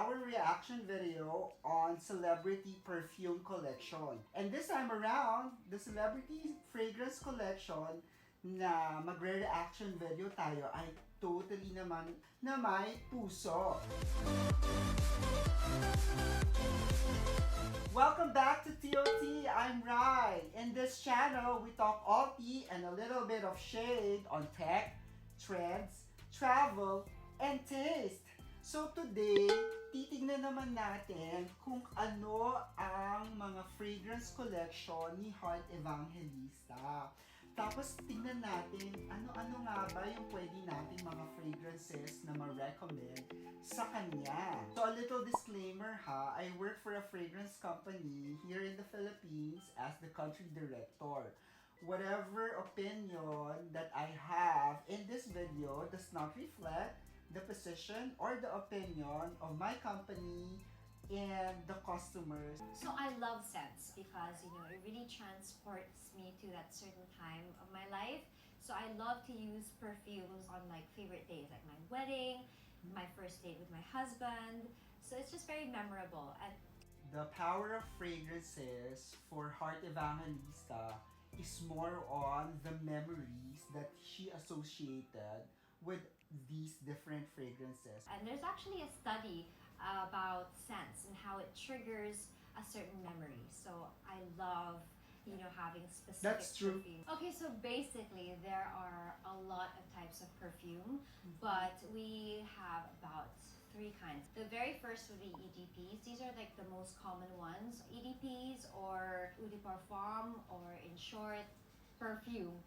our reaction video on celebrity perfume collection. And this time around, the celebrity fragrance collection na magre-reaction video tayo ay totally naman na may puso. Welcome back to TOT, I'm Rai. In this channel, we talk all tea and a little bit of shade on tech, trends, travel, and taste. So today, titignan naman natin kung ano ang mga fragrance collection ni Heart Evangelista. Tapos tignan natin ano-ano nga ba yung pwede natin mga fragrances na ma-recommend sa kanya. So a little disclaimer ha, I work for a fragrance company here in the Philippines as the country director. Whatever opinion that I have in this video does not reflect the position or the opinion of my company and the customers. So I love scents because, it really transports me to that certain time of my life. So I love to use perfumes on like favorite days, like my wedding, my first date with my husband. So it's just very memorable. And the power of fragrances for Heart Evangelista is more on the memories that she associated with these different fragrances. And there's actually a study about scents and how it triggers a certain memory. So I love, having specific That's true. perfume. Okay, so basically there are a lot of types of perfume, but we have about 3 kinds. The very first would be EDPs. These are like the most common ones. EDPs or eau de parfum, or in short, perfume.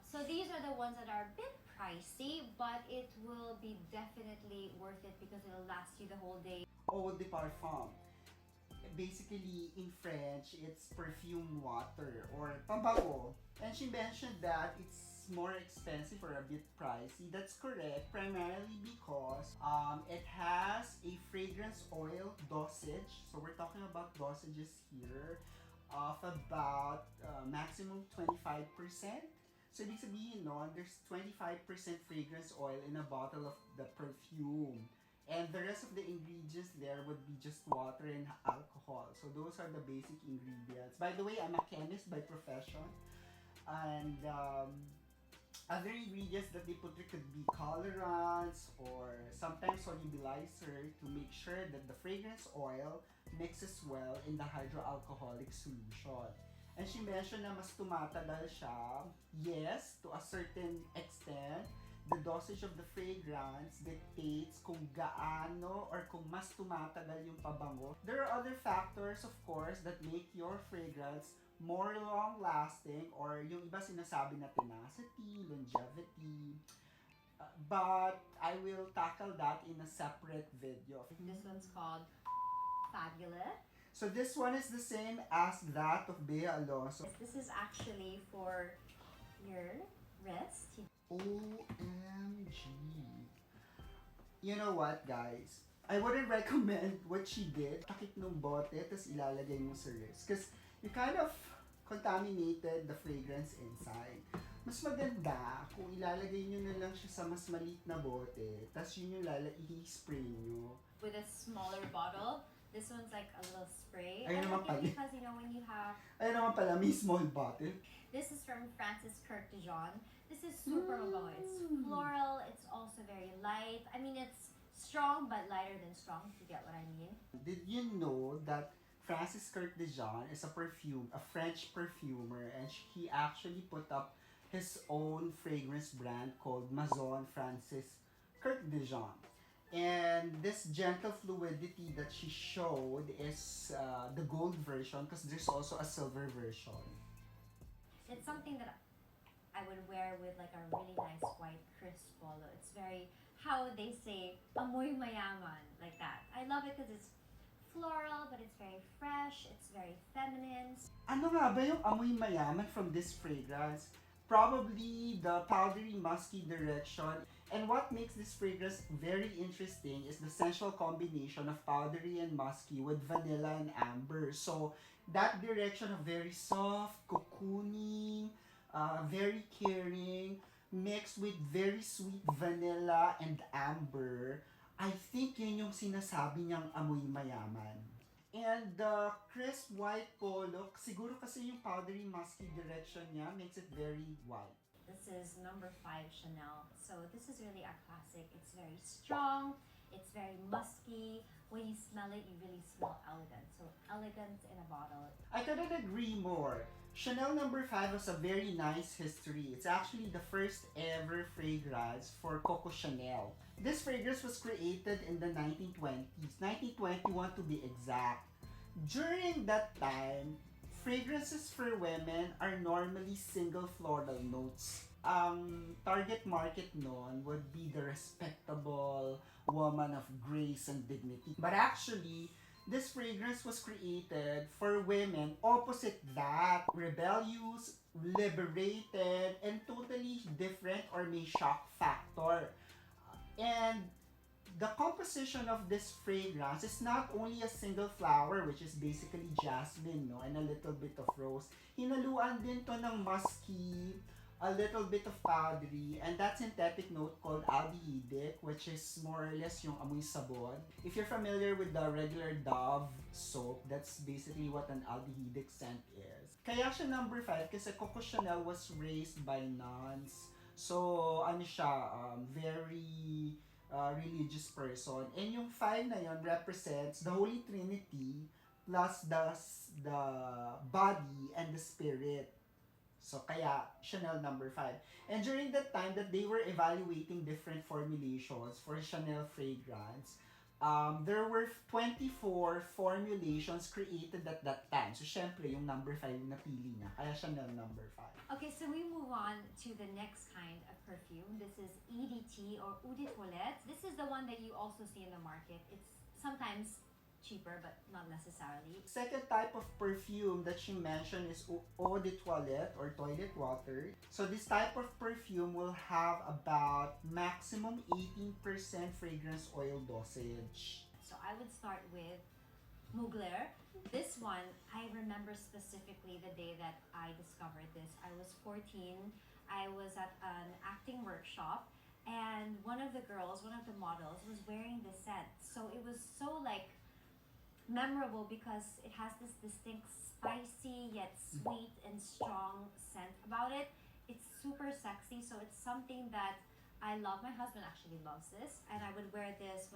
So these are the ones that are a bit pricey, but it will be definitely worth it because it'll last you the whole day. Eau de parfum. Basically, in French, it's perfume water or pabango. And she mentioned that it's more expensive or a bit pricey. That's correct, primarily because it has a fragrance oil dosage. So we're talking about dosages here of about maximum 25%. So ibig sabihin nun, there's 25% fragrance oil in a bottle of the perfume. And the rest of the ingredients there would be just water and alcohol. So those are the basic ingredients. By the way, I'm a chemist by profession. And other ingredients that they put there could be colorants or sometimes solubilizer to make sure that the fragrance oil mixes well in the hydroalcoholic solution. And she mentioned na mas tumatagal siya. Yes, to a certain extent, the dosage of the fragrance dictates kung gaano or kung mas tumatagal yung pabango. There are other factors, of course, that make your fragrance more long-lasting, or yung iba sinasabi na tenacity, longevity. But I will tackle that in a separate video. This one's called Fabulous. So this one is the same as that of Bea Alonso. This is actually for your wrist. OMG. You know what, guys? I wouldn't recommend what she did. Takip nung bote, tapos ilalagay mo sa wrist. Because you kind of contaminated the fragrance inside. Mas maganda kung ilalagay nyo na lang siya sa mas maliit na bote, tapos yun yung i-spray nyo. With a smaller bottle. This one's like a little spray. Ayun naman pala. Because when you have... Ayun naman pala, may small bottle. This is from Francis Kirk de Jean. This is super mabango. It's floral. It's also very light. I mean, it's strong but lighter than strong, if you get what I mean. Did you know that Francis Kirk de Jean is a French perfumer, and he actually put up his own fragrance brand called Maison Francis Kirk de Jean. And this gentle fluidity that she showed is the gold version, because there's also a silver version. It's something that I would wear with like a really nice white crisp polo. It's very, how they say, amoy mayaman, like that. I love it because it's floral, but it's very fresh, it's very feminine. Ano nga ba yung amoy mayaman from this fragrance? Probably the powdery musky direction. And what makes this fragrance very interesting is the sensual combination of powdery and musky with vanilla and amber. So that direction of very soft, cocooning, very caring, mixed with very sweet vanilla and amber, I think yun yung sinasabi niyang amoy mayaman. And the crisp white polo, siguro kasi yung powdery musky direction niya makes it very white. This is number 5 Chanel. So this is really a classic. It's very strong. It's very musky. When you smell it, you really smell elegant. So elegance in a bottle. I couldn't agree more. Chanel number 5 has a very nice history. It's actually the first ever fragrance for Coco Chanel. This fragrance was created in the 1920s, 1921 to be exact. During that time, fragrances for women are normally single floral notes. Target market noon would be the respectable woman of grace and dignity. But actually, this fragrance was created for women opposite that, rebellious, liberated, and totally different or may shock factor. And the composition of this fragrance is not only a single flower, which is basically jasmine, no, and a little bit of rose. Hinaluan din to ng musky, a little bit of powdery, and that synthetic note called aldehydic, which is more or less yung amoy sabon. If you're familiar with the regular Dove soap, that's basically what an aldehydic scent is. Kaya siya number 5 kasi Coco Chanel was raised by nuns. So, ano siya, very religious person. And yung 5 na yon represents the Holy Trinity plus the body and the spirit. So, kaya Chanel number 5. And during that time that they were evaluating different formulations for Chanel fragrance, there were 24 formulations created at that time. So, syempre, yung number 5 yung napili niya. Kaya Chanel number 5. Okay, so we move on to the next kind of perfume. This is EDT or Eau de Toilette. This is the one that you also see in the market. It's sometimes cheaper, but not necessarily. Second type of perfume that she mentioned is eau de toilette or toilet water. So this type of perfume will have about maximum 18% fragrance oil dosage. So I would start with Mugler. This one, I remember specifically the day that I discovered this. I was 14. I was at an acting workshop, and one of the models was wearing this scent. So it was so like memorable because it has this distinct spicy yet sweet and strong scent about it. It's super sexy, so it's something that I love. My husband actually loves this, and I would wear this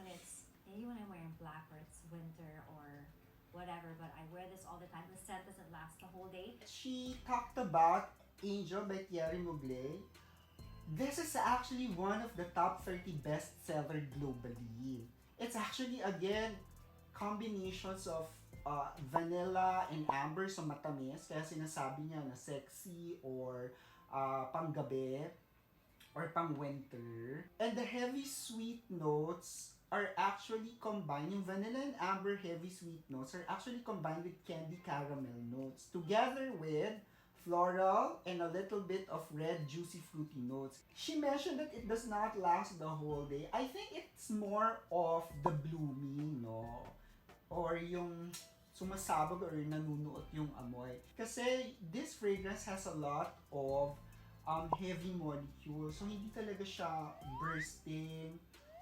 maybe when I'm wearing black or it's winter or whatever, but I wear this all the time. The scent doesn't last the whole day. She talked about Angel by Thierry Mugler. This is actually one of the top 30 bestseller globally. It's actually, again, combinations of vanilla and amber, so matamis, kaya sinasabi niya na sexy or panggabi or pang winter. And the heavy sweet notes are actually combined, yung vanilla and amber heavy sweet notes are actually combined with candy caramel notes together with floral and a little bit of red juicy fruity notes. She mentioned that it does not last the whole day. I think it's more of the blooming, no? Or yung sumasabog or nanunuot yung amoy. Kasi this fragrance has a lot of heavy molecules. So hindi talaga siya bursting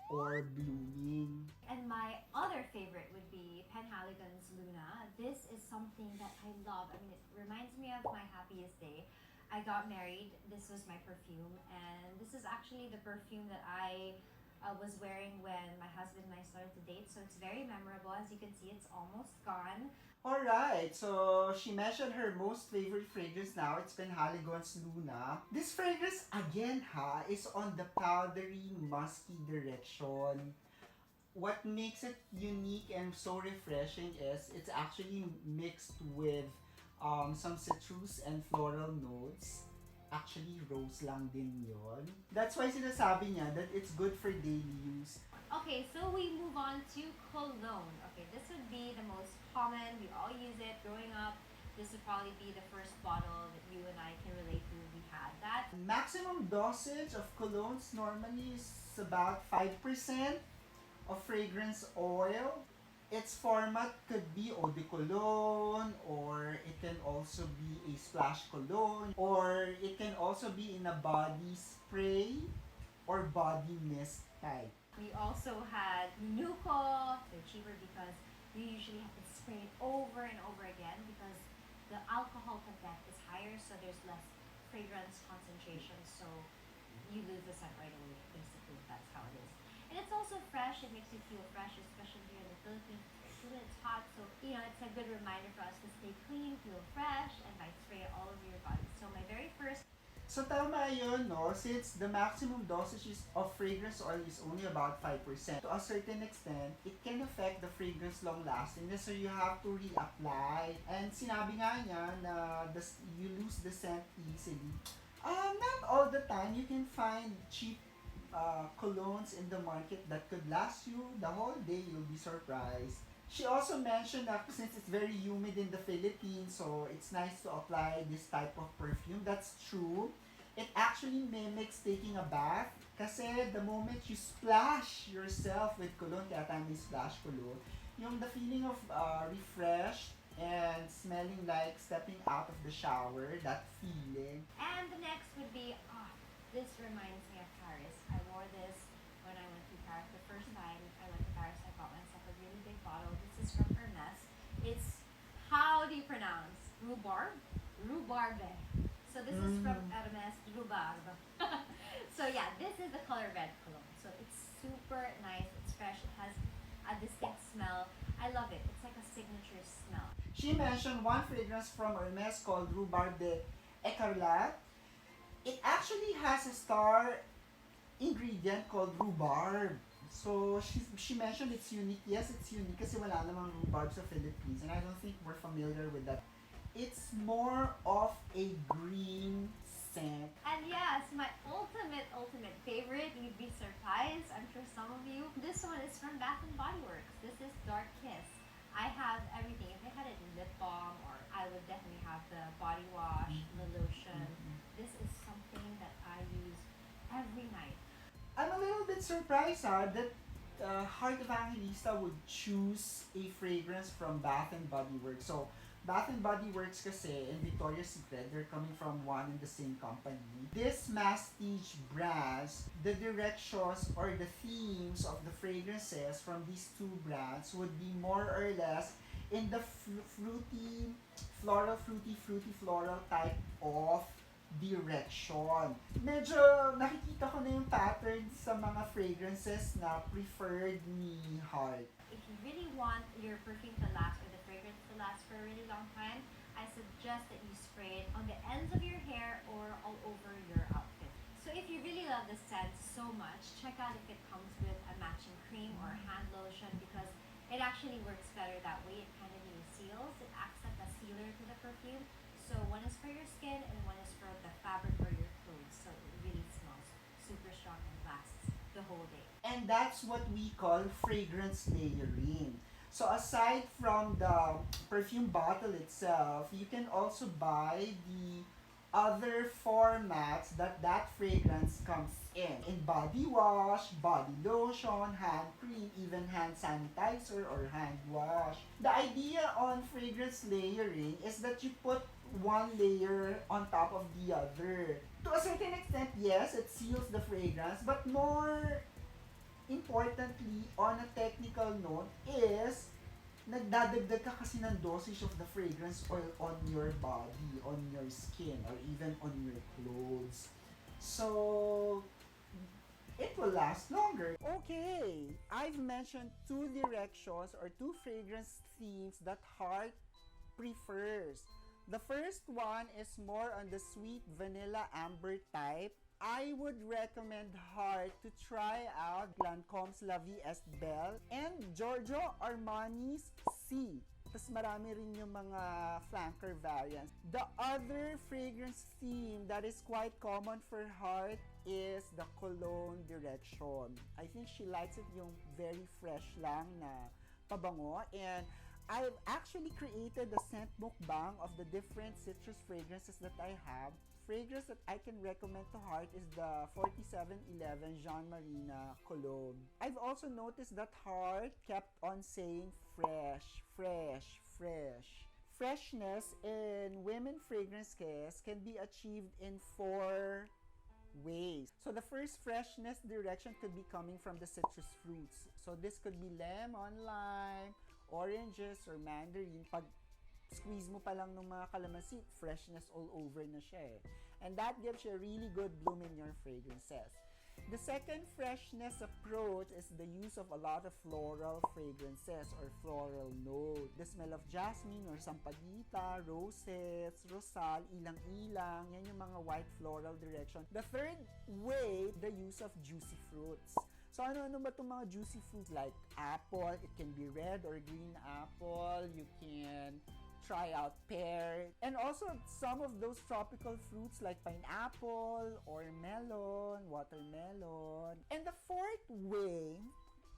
or blooming. And my other favorite would be Penhaligon's Luna. This is something that I love. I mean, it reminds me of my happiest day. I got married. This was my perfume. And this is actually the perfume that I was wearing when my husband and I started to date. So it's very memorable. As you can see, it's almost gone. Alright, so she mentioned her most favorite fragrance now. It's Penhaligon's Luna. This fragrance, again is on the powdery, musky direction. What makes it unique and so refreshing is it's actually mixed with some citrus and floral notes. Actually, rose lang din yon. That's why sinasabi niya that it's good for daily use. Okay, so we move on to Cologne. Okay, this would be the most common. We all use it growing up. This would probably be the first bottle that you and I can relate to. We had that. Maximum dosage of colognes normally is about 5% of fragrance oil. Its format could be eau de cologne, or it can also be a splash cologne, or it can also be in a body spray or body mist type. We also had Nuco. They're cheaper because you usually have to spray it over and over again because the alcohol content is higher, so there's less fragrance concentration, so you lose the scent right away. Basically, that's how it is. And it's also fresh. It makes you feel fresh, especially here in the Philippines. It's very humid, it's hot, so it's a good reminder for us to stay clean, feel fresh, and by spray it all over your body. So my very first. So tama yun, no? Since the maximum dosage of fragrance oil is only about 5%, to a certain extent, it can affect the fragrance long-lastingness, so you have to reapply. And sinabi nga niya na you lose the scent easily. Not all the time. You can find cheap colognes in the market that could last you the whole day. You'll be surprised. She also mentioned that since it's very humid in the Philippines, so it's nice to apply this type of perfume. That's true. It actually mimics taking a bath. Kasi the moment you splash yourself with cologne, kaya tayo may splash cologne, the feeling of refreshed and smelling like stepping out of the shower, that feeling. And the next would be, this reminds me of Paris. I wore this when I went to Paris. The first time I went to Paris, I bought myself a really big bottle. This is from Hermes. It's, how do you pronounce? Rhubarb? Rhubarbe. So this is from Hermes, Rhubarb. So yeah, this is the color red cologne. So it's super nice. It's fresh. It has a distinct smell. I love it. It's like a signature smell. She mentioned one fragrance from Hermes called Rhubarb de Écarlate. It actually has a star ingredient called rhubarb. So she mentioned it's unique. Yes, it's unique kasi wala namang rhubarb sa Philippines, and I don't think we're familiar with that. It's more of a green scent. And yes, my ultimate favorite, you'd be surprised, I'm sure some of you. This one is from Bath and Body Works. This is Dark Kiss. I have everything. If I had a lip balm, or I would definitely have the body wash, the lotion. This is something that I use every night. I'm a little bit surprised that Heart Evangelista would choose a fragrance from Bath and Body Works. So, Bath and Body Works kasi and Victoria's Secret, they're coming from one and the same company. This masstige brands, the directions or the themes of the fragrances from these two brands would be more or less in the fruity floral type of direction. Medyo nakikita ko na yung pattern sa mga fragrances na preferred ni Heart. If you really want your perfume to last or the fragrance to last for a really long time, I suggest that you spray it on the ends of your hair or all over your outfit. So if you really love the scent so much, check out if it comes with a matching cream or hand lotion because it actually works better that way. It kind of seals. It acts like a sealer to the perfume. So one is for your skin and one is for the fabric or your clothes. So it really smells super strong and lasts the whole day. And that's what we call fragrance layering. So aside from the perfume bottle itself, you can also buy the other formats that fragrance comes in body wash, body lotion, hand cream, even hand sanitizer or hand wash. The idea on fragrance layering is that you put one layer on top of the other. To a certain extent, yes, it seals the fragrance, but more importantly, on a technical note, is nagdadagdag ka kasi ng dosage of the fragrance oil on your body, on your skin, or even on your clothes. So, it will last longer. Okay, I've mentioned two directions or two fragrance themes that Heart prefers. The first one is more on the sweet vanilla amber type. I would recommend Heart to try out Lancome's La Vie Est Belle and Giorgio Armani's C. Tapos marami rin yung mga flanker variants. The other fragrance theme that is quite common for Heart is the cologne direction. I think she likes it yung very fresh lang na pabango, and I've actually created a scent mukbang of the different citrus fragrances that I have. Fragrance that I can recommend to Heart is the 4711 Jean Marina Cologne. I've also noticed that Heart kept on saying fresh, fresh, fresh. Freshness in women fragrance cases can be achieved in 4 ways. So the first freshness direction could be coming from the citrus fruits. So this could be lemon, lime, oranges, or mandarin. Pag squeeze mo pa lang ng mga kalamansi, freshness all over na siya eh. And that gives you a really good bloom in your fragrances. The second freshness approach is the use of a lot of floral fragrances or floral note. The smell of jasmine or sampaguita, roses, rosal, ilang-ilang, yan yung mga white floral direction. The third way, the use of juicy fruits. So ano-ano ba itong mga juicy fruits like apple? It can be red or green apple. You can try out pear, and also some of those tropical fruits like pineapple or melon, watermelon. And the fourth way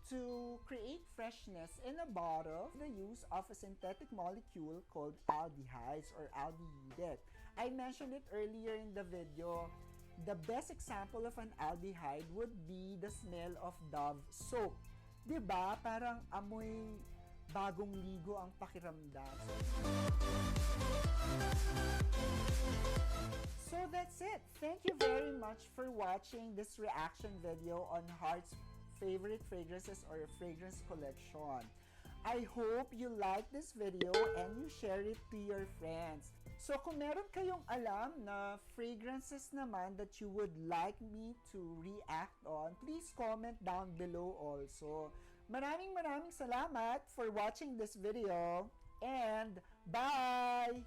to create freshness in a bottle, the use of a synthetic molecule called aldehydes or aldehyde. I mentioned it earlier in the video. The best example of an aldehyde would be the smell of Dove soap. 'Di ba? Parang amoy bagong ligo ang pakiramdam. So that's it. Thank you very much for watching this reaction video on Heart's favorite fragrances or fragrance collection. I hope you like this video and you share it to your friends. So kung meron kayong alam na fragrances naman that you would like me to react on, please comment down below also. Maraming salamat for watching this video and bye!